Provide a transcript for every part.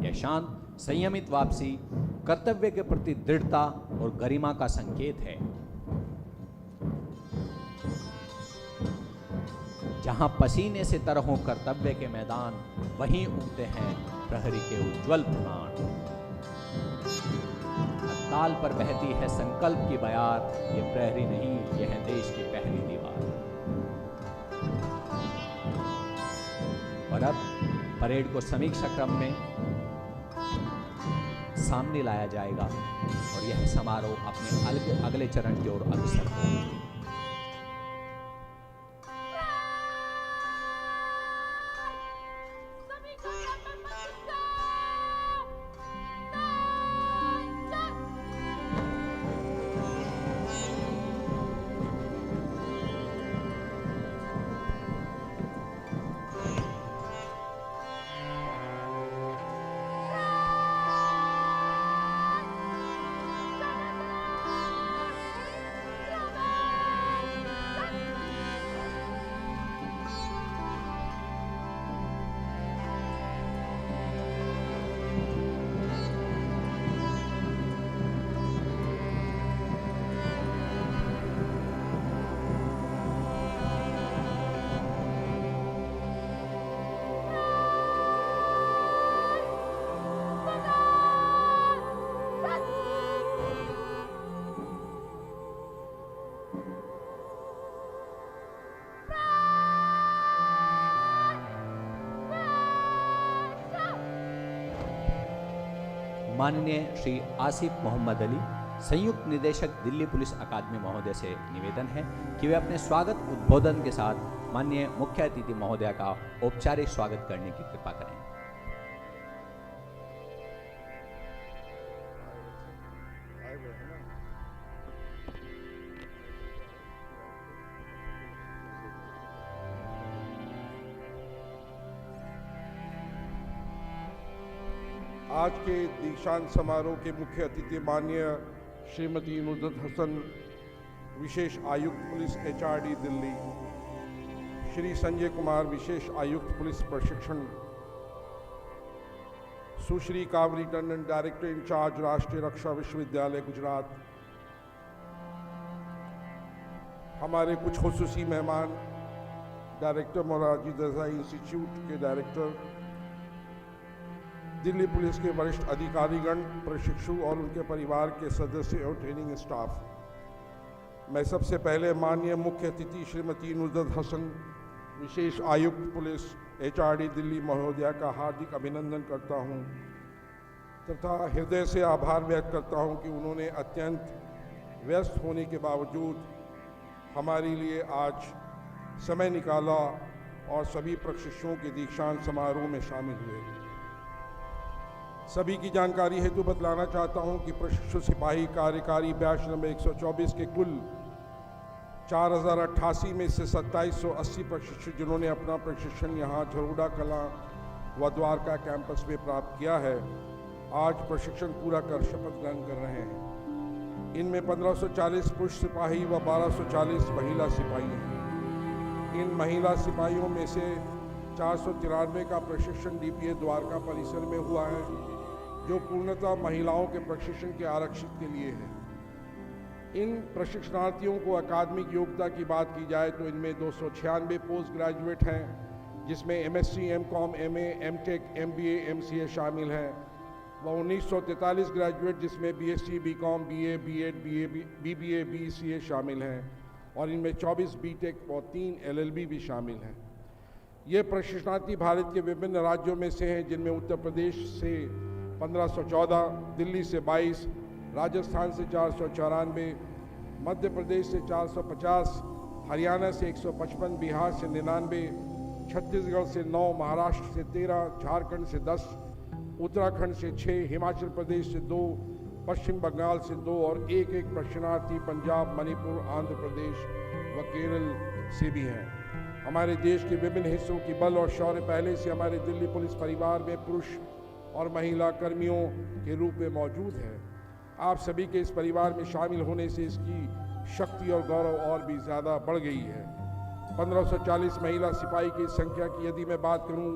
यह शांत संयमित वापसी कर्तव्य के प्रति दृढ़ता और गरिमा का संकेत है। जहां पसीने से तर हो कर्तव्य के मैदान, वहीं उगते हैं प्रहरी के उज्जवल प्राण। ताल पर बहती है संकल्प की बयार, ये प्रहरी नहीं, यह है देश की पहली दीवार। और अब परेड को समीक्षा क्रम में सामने लाया जाएगा और यह समारोह अपने अगले चरण की ओर अग्रसर होगा। माननीय श्री आसिफ मोहम्मद अली, संयुक्त निदेशक दिल्ली पुलिस अकादमी महोदय से निवेदन है कि वे अपने स्वागत उद्बोधन के साथ माननीय मुख्य अतिथि महोदय का औपचारिक स्वागत करने की कृपा करें। आज के दीक्षांत समारोह के मुख्य अतिथि माननीय श्रीमती नुसरत हसन, विशेष आयुक्त पुलिस HRD दिल्ली, श्री संजय कुमार, विशेष आयुक्त पुलिस प्रशिक्षण, सुश्री कावरी टंडन, डायरेक्टर इंचार्ज राष्ट्रीय रक्षा विश्वविद्यालय गुजरात, हमारे कुछ खुसूसी मेहमान, डायरेक्टर मोरारजी देसाई इंस्टीट्यूट के डायरेक्टर, दिल्ली पुलिस के वरिष्ठ अधिकारीगण, प्रशिक्षु और उनके परिवार के सदस्य और ट्रेनिंग स्टाफ। मैं सबसे पहले माननीय मुख्य अतिथि श्रीमती नुसरत हसन, विशेष आयुक्त पुलिस HRD दिल्ली महोदया का हार्दिक अभिनंदन करता हूं तथा हृदय से आभार व्यक्त करता हूं कि उन्होंने अत्यंत व्यस्त होने के बावजूद हमारे लिए आज समय निकाला और सभी प्रशिक्षुओं के दीक्षांत समारोह में शामिल हुए। सभी की जानकारी हेतु बतलाना चाहता हूं कि प्रशिक्षु सिपाही कार्यकारी बैच नंबर 124 के कुल 4088 में से 2780 प्रशिक्षु जिन्होंने अपना प्रशिक्षण यहां झरोडा कलां व द्वारका कैंपस में प्राप्त किया है, आज प्रशिक्षण पूरा कर शपथ ग्रहण कर रहे हैं। इनमें 1540 पुरुष सिपाही व 1240 महिला सिपाही हैं। इन महिला सिपाहियों में से 493 का प्रशिक्षण DPA द्वारका परिसर में हुआ है, जो पूर्णतः महिलाओं के प्रशिक्षण के आरक्षित के लिए है। इन प्रशिक्षणार्थियों को अकादमिक योग्यता की बात की जाए तो इनमें 296 पोस्ट ग्रेजुएट हैं, जिसमें MSc, MCom, MA, MTech, MBA, MCA शामिल हैं, व 1943 ग्रेजुएट जिसमें BSc, BCom, BA, BEd, BBA, BCA शामिल हैं, और इनमें 24 BTech और 3 LLB भी शामिल हैं। ये प्रशिक्षणार्थी भारत के विभिन्न राज्यों में से हैं, जिनमें उत्तर प्रदेश से 1514, दिल्ली से 22, राजस्थान से 494, मध्य प्रदेश से 450, हरियाणा से 155, बिहार से 99, छत्तीसगढ़ से 9, महाराष्ट्र से 13, झारखंड से 10, उत्तराखंड से 6, हिमाचल प्रदेश से 2, पश्चिम बंगाल से 2 और एक प्रशिक्षणार्थी पंजाब, मणिपुर, आंध्र प्रदेश व केरल से भी हैं। हमारे देश के विभिन्न हिस्सों की बल और शौर्य पहले से हमारे दिल्ली पुलिस परिवार में पुरुष और महिला कर्मियों के रूप में मौजूद है। आप सभी के इस परिवार में शामिल होने से इसकी शक्ति और गौरव और भी ज़्यादा बढ़ गई है। 1540 महिला सिपाही की संख्या की यदि मैं बात करूं,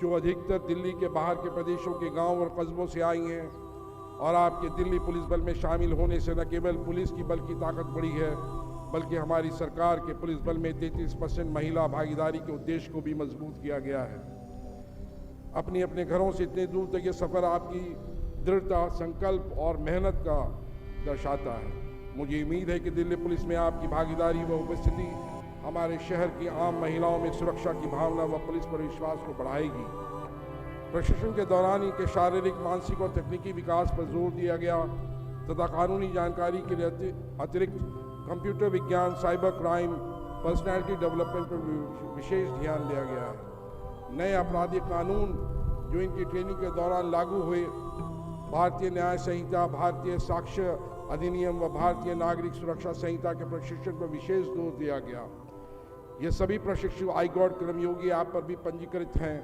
जो अधिकतर दिल्ली के बाहर के प्रदेशों के गांव और कस्बों से आई हैं, और आपके दिल्ली पुलिस बल में शामिल होने से न केवल पुलिस की बल की ताकत बढ़ी है, बल्कि हमारी सरकार के पुलिस बल में 33% महिला भागीदारी के उद्देश्य को भी मजबूत किया गया है। अपने अपने घरों से इतने दूर तक ये सफ़र आपकी दृढ़ता, संकल्प और मेहनत का दर्शाता है। मुझे उम्मीद है कि दिल्ली पुलिस में आपकी भागीदारी व उपस्थिति हमारे शहर की आम महिलाओं में सुरक्षा की भावना व पुलिस पर विश्वास को बढ़ाएगी। प्रशिक्षण के दौरान इनके शारीरिक, मानसिक और तकनीकी विकास पर जोर दिया गया तथा कानूनी जानकारी के लिए अतिरिक्त कंप्यूटर विज्ञान, साइबर क्राइम, पर्सनैलिटी डेवलपमेंट पर विशेष ध्यान दिया गया है। नए आपराधिक कानून जो इनकी ट्रेनिंग के दौरान लागू हुए, भारतीय न्याय संहिता, भारतीय साक्ष्य अधिनियम व भारतीय नागरिक सुरक्षा संहिता के प्रशिक्षण पर विशेष जोर दिया गया। ये सभी प्रशिक्षु iGOT कर्मयोगी ऐप पर भी पंजीकृत हैं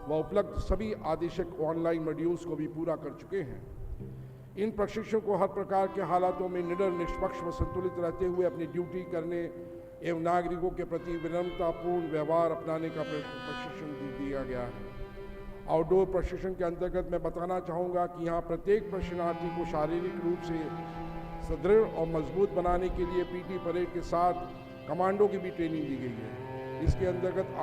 व उपलब्ध सभी आदेशक ऑनलाइन मॉड्यूल्स को भी पूरा कर चुके हैं। इन प्रशिक्षुओं को हर प्रकार के हालातों में निडर, निष्पक्ष व संतुलित रहते हुए अपनी ड्यूटी करने एवं नागरिकों के प्रति विनम्रतापूर्ण व्यवहार अपनाने का प्रशिक्षण दिया गया है। आउटडोर प्रशिक्षण के अंतर्गत मैं बताना चाहूँगा कि यहाँ प्रत्येक प्रशिक्षणार्थी को शारीरिक रूप से सुदृढ़ और मजबूत बनाने के लिए पीटी परेड के साथ कमांडो की भी ट्रेनिंग दी गई है। इसके अंतर्गत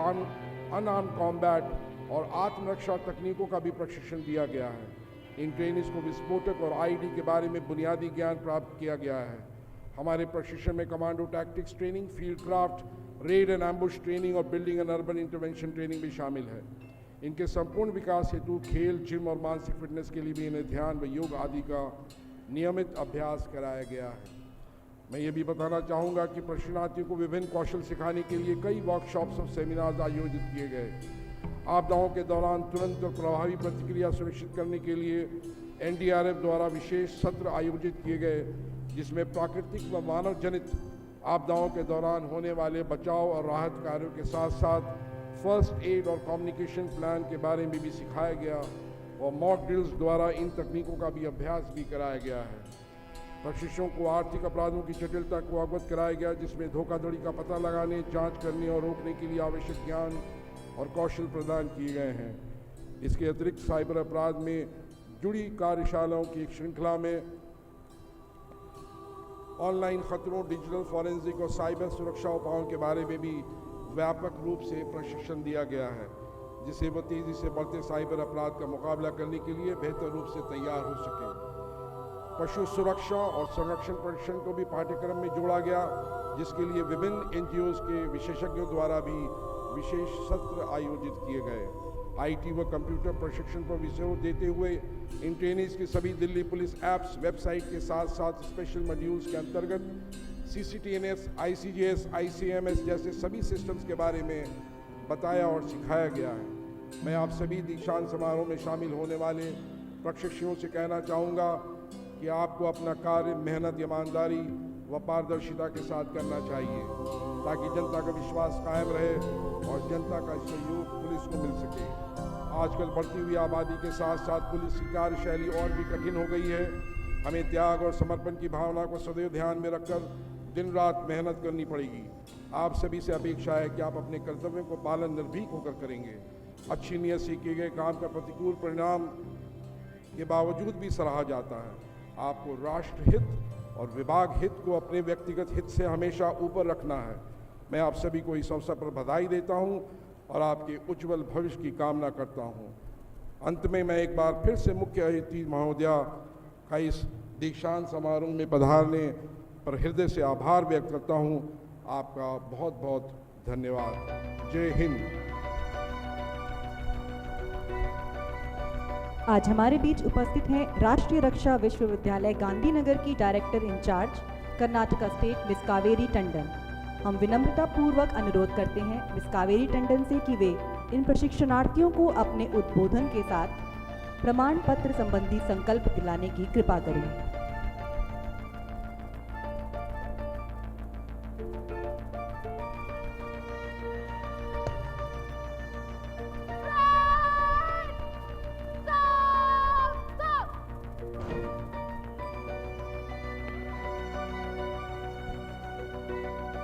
अनआर्म्ड कॉम्बैट और आत्मरक्षा तकनीकों का भी प्रशिक्षण दिया गया है। इन ट्रेनिंग्स को विस्फोटक और आईडी के बारे में बुनियादी ज्ञान प्राप्त किया गया है। हमारे प्रशिक्षण में commando tactics training, field craft, raid and ambush training और building and urban intervention training भी शामिल है। इनके संपूर्ण विकास हेतु खेल, जिम और मानसिक फिटनेस के लिए भी इन्हें ध्यान व योग आदि का नियमित अभ्यास कराया गया है। मैं ये भी बताना चाहूँगा कि प्रशिक्षणार्थियों को विभिन्न कौशल सिखाने के लिए कई वर्कशॉप्स और सेमिनार्स आयोजित किए गए। आपदाओं के दौरान तुरंत और प्रभावी प्रतिक्रिया सुनिश्चित करने के लिए NDRF द्वारा विशेष सत्र आयोजित किए गए, जिसमें प्राकृतिक व मानव जनित आपदाओं के दौरान होने वाले बचाव और राहत कार्यों के साथ साथ फर्स्ट एड और कम्युनिकेशन प्लान के बारे में भी सिखाया गया और मॉक ड्रिल्स द्वारा इन तकनीकों का भी अभ्यास भी कराया गया है। प्रशिक्षुओं को आर्थिक अपराधों की जटिलता को अवगत कराया गया, जिसमें धोखाधड़ी का पता लगाने, जांच करने और रोकने के लिए आवश्यक ज्ञान और कौशल प्रदान किए गए हैं। इसके अतिरिक्त साइबर अपराध में जुड़ी कार्यशालाओं की एक श्रृंखला में ऑनलाइन खतरों, डिजिटल फॉरेंसिक और साइबर सुरक्षा उपायों के बारे में भी व्यापक रूप से प्रशिक्षण दिया गया है, जिससे वह तेजी से बढ़ते साइबर अपराध का मुकाबला करने के लिए बेहतर रूप से तैयार हो सके। पशु सुरक्षा और संरक्षण प्रशिक्षण को भी पाठ्यक्रम में जोड़ा गया, जिसके लिए विभिन्न NGOs के विशेषज्ञों द्वारा भी विशेष सत्र आयोजित किए गए। IT व कंप्यूटर प्रशिक्षण पर जोर देते हुए इन ट्रेनिंग्स की सभी दिल्ली पुलिस ऐप्स, वेबसाइट के साथ साथ स्पेशल मॉड्यूल्स के अंतर्गत CCTNS, ICGS, ICMS जैसे सभी सिस्टम्स के बारे में बताया और सिखाया गया है। मैं आप सभी दीक्षांत समारोह में शामिल होने वाले प्रशिक्षुओं से कहना चाहूँगा कि आपको अपना कार्य मेहनत, ईमानदारी व पारदर्शिता के साथ करना चाहिए, ताकि जनता का विश्वास कायम रहे और जनता का सहयोग पुलिस को मिल सके। आजकल बढ़ती हुई आबादी के साथ साथ पुलिस की कार्यशैली और भी कठिन हो गई है। हमें त्याग और समर्पण की भावना को सदैव ध्यान में रखकर दिन रात मेहनत करनी पड़ेगी। आप सभी से अपेक्षा है कि आप अपने कर्तव्यों को पालन निर्भीक होकर करेंगे। अच्छी नीयत से किए गए काम का प्रतिकूल परिणाम के बावजूद भी सराहा जाता है। आपको राष्ट्र हित और विभाग हित को अपने व्यक्तिगत हित से हमेशा ऊपर रखना है। मैं आप सभी को इस अवसर पर बधाई देता हूं और आपके उज्जवल भविष्य की कामना करता हूं। अंत में मैं एक बार फिर से मुख्य अतिथि महोदया का इस दीक्षांत समारोह में पधारने पर हृदय से आभार व्यक्त करता हूं। आपका बहुत बहुत धन्यवाद। जय हिंद। आज हमारे बीच उपस्थित हैं राष्ट्रीय रक्षा विश्वविद्यालय गांधीनगर की director in charge Karnataka state miss Kaveri Tandon. हम विनम्रता पूर्वक अनुरोध करते हैं मिस कावेरी टंडन से कि वे इन प्रशिक्षणार्थियों को अपने उद्बोधन के साथ प्रमाण पत्र संबंधी संकल्प दिलाने की कृपा करें।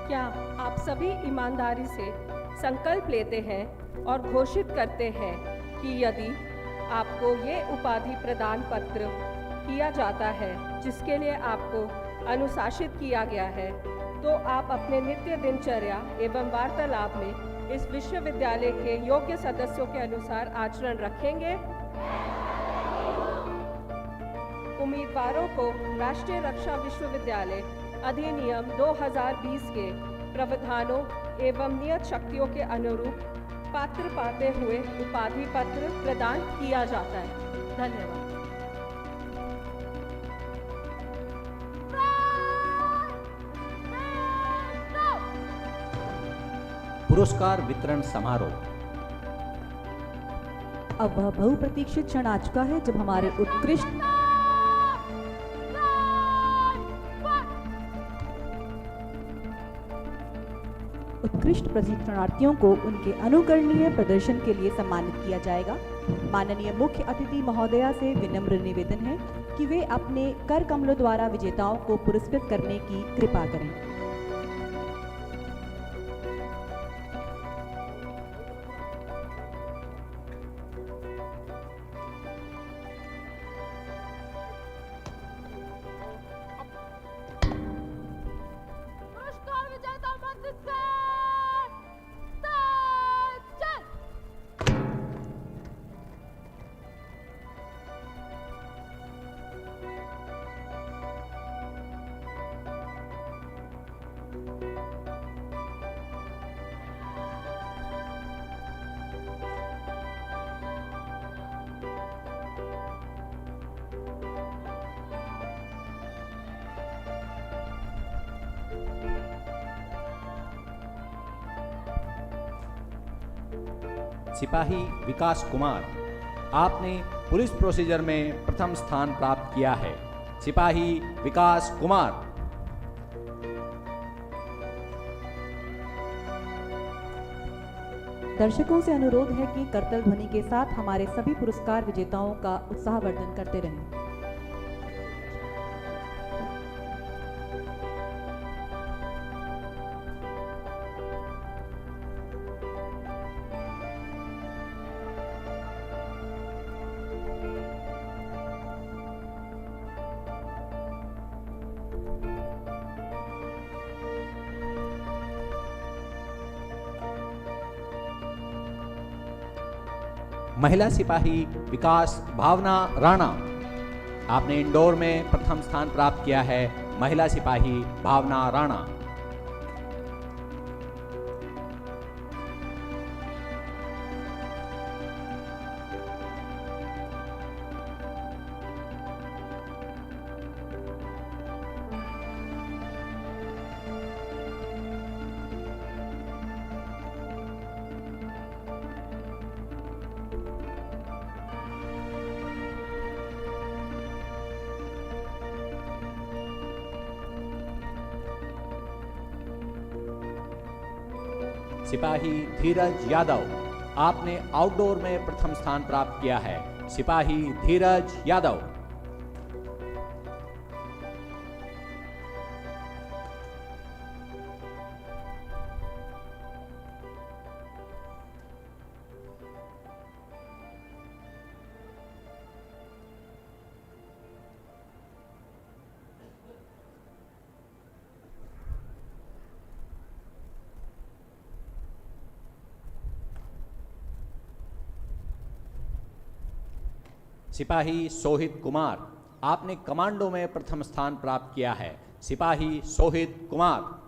क्या आप सभी ईमानदारी से संकल्प लेते हैं और घोषित करते हैं कि यदि आपको ये उपाधि प्रदान पत्र किया जाता है जिसके लिए आपको अनुशासित किया गया है, तो आप अपने नित्य दिनचर्या एवं वार्तालाप में इस विश्वविद्यालय के योग्य सदस्यों के अनुसार आचरण रखेंगे। उम्मीदवारों को राष्ट्रीय रक्षा विश्वविद्यालय अधिनियम 2020 के प्रावधानों एवं नियत शक्तियों के अनुरूप पात्र पाते हुए उपाधि पत्र प्रदान किया जाता है। धन्यवाद। पुरस्कार वितरण समारोह। अब वह बहुप्रतीक्षित क्षण आ चुका है जब हमारे उत्कृष्ट प्रशिक्षणार्थियों को उनके अनुकरणीय प्रदर्शन के लिए सम्मानित किया जाएगा। माननीय मुख्य अतिथि महोदया से विनम्र निवेदन है कि वे अपने कर कमलों द्वारा विजेताओं को पुरस्कृत करने की कृपा करें। सिपाही विकास कुमार, आपने पुलिस प्रोसीजर में प्रथम स्थान प्राप्त किया है। सिपाही विकास कुमार। दर्शकों से अनुरोध है कि करतल ध्वनि के साथ हमारे सभी पुरस्कार विजेताओं का उत्साहवर्धन करते रहें। महिला सिपाही विकास भावना राणा, आपने इंदौर में प्रथम स्थान प्राप्त किया है। महिला सिपाही भावना राणा। सिपाही धीरज यादव, आपने आउटडोर में प्रथम स्थान प्राप्त किया है। सिपाही धीरज यादव। सिपाही सोहित कुमार, आपने कमांडो में प्रथम स्थान प्राप्त किया है। सिपाही सोहित कुमार।